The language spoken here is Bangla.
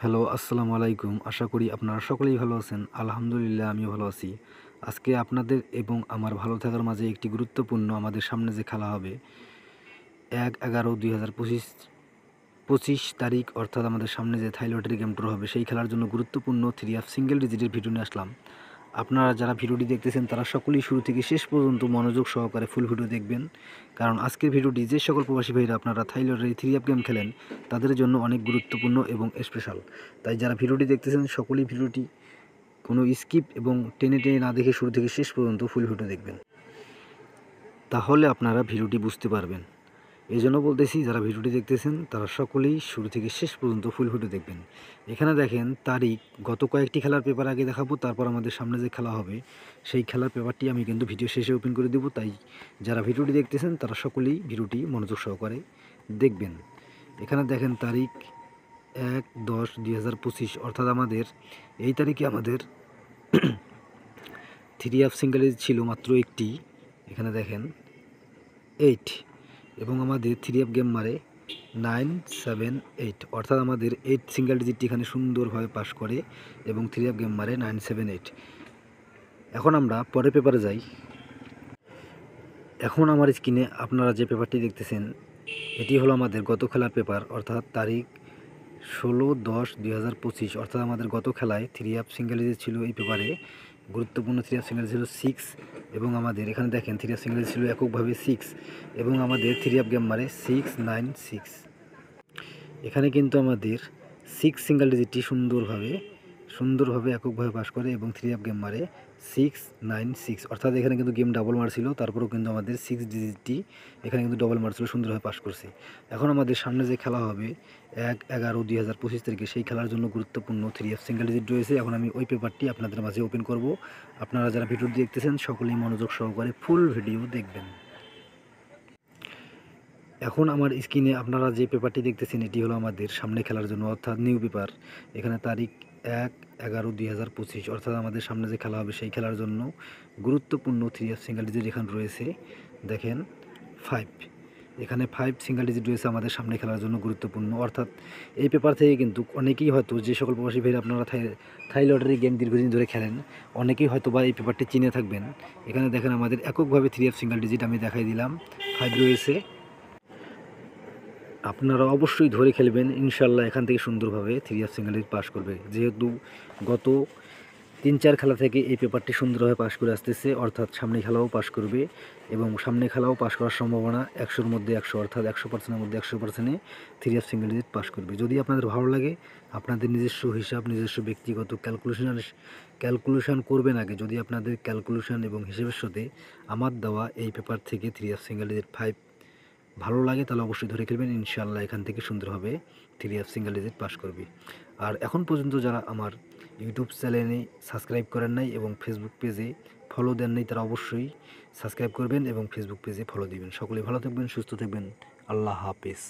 হ্যালো, আসসালামু আলাইকুম। আশা করি আপনারা সকলেই ভালো আছেন। আলহামদুলিল্লাহ আমিও ভালো আছি। আজকে আপনাদের এবং আমার ভালো থাকার মাঝে একটি গুরুত্বপূর্ণ আমাদের সামনে যে খেলা হবে ১/১১/২০২৫ তারিখ অর্থাৎ আমাদের সামনে যে থাই লটারি গেম ড্র হবে সেই খেলার জন্য গুরুত্বপূর্ণ 3 সিঙ্গেল ডিজিটের ভিডিও নিয়ে আসলাম। আপনারা যারা ভিডিওটি দেখতেছেন তারা সকলেই শুরু থেকে শেষ পর্যন্ত মনোযোগ সহকারে ফুল ভিডিও দেখবেন, কারণ আজকের ভিডিওটি যে সকল প্রবাসী ভাইরা আপনারা থাই লটারি 3 গেম খেলেন তাদের জন্য অনেক গুরুত্বপূর্ণ এবং স্পেশাল। তাই যারা ভিডিওটি দেখতেছেন সকলেই ভিডিওটি কোনো স্কিপ এবং টেনে টেনে না দেখে শুরু থেকে শেষ পর্যন্ত ফুল ভিডিও দেখবেন, তাহলে আপনারা ভিডিওটি বুঝতে পারবেন। এই জন্য বলতেছি, যারা ভিডিওটি দেখতেছেন তারা সকলেই শুরু থেকে শেষ পর্যন্ত ফুল ভিডিও দেখবেন। এখানে দেখেন তারিখ, গত কয়েকটি খেলার পেপার আগে দেখাবো, তারপর আমাদের সামনে যে খেলা হবে সেই খেলার পেপারটি আমি কিন্তু ভিডিও শেষে ওপেন করে দেবো। তাই যারা ভিডিওটি দেখতেছেন তারা সকলেই ভিডিওটি মনোযোগ সহকারে দেখবেন। এখানে দেখেন তারিখ ১/১০/২০২৫ অর্থাৎ আমাদের এই তারিখে আমাদের 3 সিঙ্গেল ছিল মাত্র একটি। এখানে দেখেন 8 এবং আমাদের 3 গেম মারে 978, অর্থাৎ আমাদের 8 সিঙ্গেল ডিজিটটি এখানে সুন্দরভাবে পাস করে এবং 3 গেম মারে 978। এখন আমরা পরের পেপারে যাই। এখন আমার স্ক্রিনে আপনারা যে পেপারটি দেখতেছেন এটি হলো আমাদের গত খেলার পেপার, অর্থাৎ তারিখ 16/10/2025, অর্থাৎ আমাদের গত খেলায় 3 সিঙ্গেল ডিজিট ছিল এই পেপারে। গুরুত্বপূর্ণ 3 সিঙ্গেল ছিল 6 এবং আমাদের এখানে দেখেন 3 সিঙ্গেল ছিল এককভাবে 6 এবং আমাদের 3 গেম মারে 696। এখানে কিন্তু আমাদের 6 সিঙ্গেল ডিজিটটি সুন্দরভাবে এককভাবে পাস করে এবং 3 গেম মারে 696, অর্থাৎ এখানে কিন্তু গেম ডাবল মারছিল, তারপরেও কিন্তু আমাদের 6 ডিজিটটি এখানে কিন্তু ডবল মারছিল, সুন্দরভাবে পাস করছে। এখন আমাদের সামনে যে খেলা হবে ১/১১/২০২৫ তারিখে সেই খেলার জন্য গুরুত্বপূর্ণ 3 সিঙ্গেল ডিজিট রয়েছে। এখন আমি ওই পেপারটি আপনাদের মাঝে ওপেন করব। আপনারা যারা ভিডিও দেখতেছেন সকলেই মনোযোগ সহকারে ফুল ভিডিও দেখবেন। এখন আমার স্ক্রিনে আপনারা যে পেপারটি দেখতেছেন এটি হলো আমাদের সামনে খেলার জন্য, অর্থাৎ নিউ পেপার। এখানে তারিখ ১/১১/২০২৫, অর্থাৎ আমাদের সামনে যে খেলা হবে সেই খেলার জন্য গুরুত্বপূর্ণ 3 সিঙ্গেল ডিজিট এখানে রয়েছে। দেখেন 5, এখানে 5 সিঙ্গেল ডিজিট রয়েছে আমাদের সামনে খেলার জন্য গুরুত্বপূর্ণ। অর্থাৎ এই পেপার থেকে কিন্তু অনেকেই হয়তো, যে সকল প্রবাসী ভাইরা আপনারা থাই লটারি গেম দীর্ঘদিন ধরে খেলেন, অনেকেই হয়তো বা এই পেপারটি চিনে থাকবেন। এখানে দেখেন আমাদের এককভাবে 3 সিঙ্গেল ডিজিট আমি দেখাই দিলাম, 5 রয়েছে। আপনারা অবশ্যই ধরে খেলবেন, ইনশাল্লাহ এখান থেকে সুন্দরভাবে 3 সিঙ্গেল ডিজিট পাস করবে। যেহেতু গত 3-4 খেলা থেকে এই পেপারটি সুন্দরভাবে পাস করে আসতেছে, অর্থাৎ সামনে খেলাও পাস করবে এবং সামনে খেলাও পাস করার সম্ভাবনা 100-র মধ্যে 100, অর্থাৎ 100%-এর মধ্যে 100%-এ 3 সিঙ্গেল ডিজিট পাস করবে। যদি আপনাদের ভালো লাগে, আপনাদের নিজস্ব হিসাব, নিজস্ব ব্যক্তিগত ক্যালকুলেশন করবেন আগে। যদি আপনাদের ক্যালকুলেশন এবং হিসেবের সাথে আমার দেওয়া এই পেপার থেকে 3 সিঙ্গেল ডিজিট 5 ভালো লাগে, তাহলে অবশ্যই ধরে খেলবেন, ইনশাআল্লাহ এখান থেকে সুন্দরভাবে 3 সিঙ্গেল ডিজিট পাস করবে। আর এখন পর্যন্ত যারা আমার ইউটিউব চ্যানেলে সাবস্ক্রাইব করেন নাই এবং ফেসবুক পেজে ফলো দেন নাই, তারা অবশ্যই সাবস্ক্রাইব করবেন এবং ফেসবুক পেজে ফলো দিবেন। সকলে ভালো থাকবেন, সুস্থ থাকবেন। আল্লাহ হাফেজ।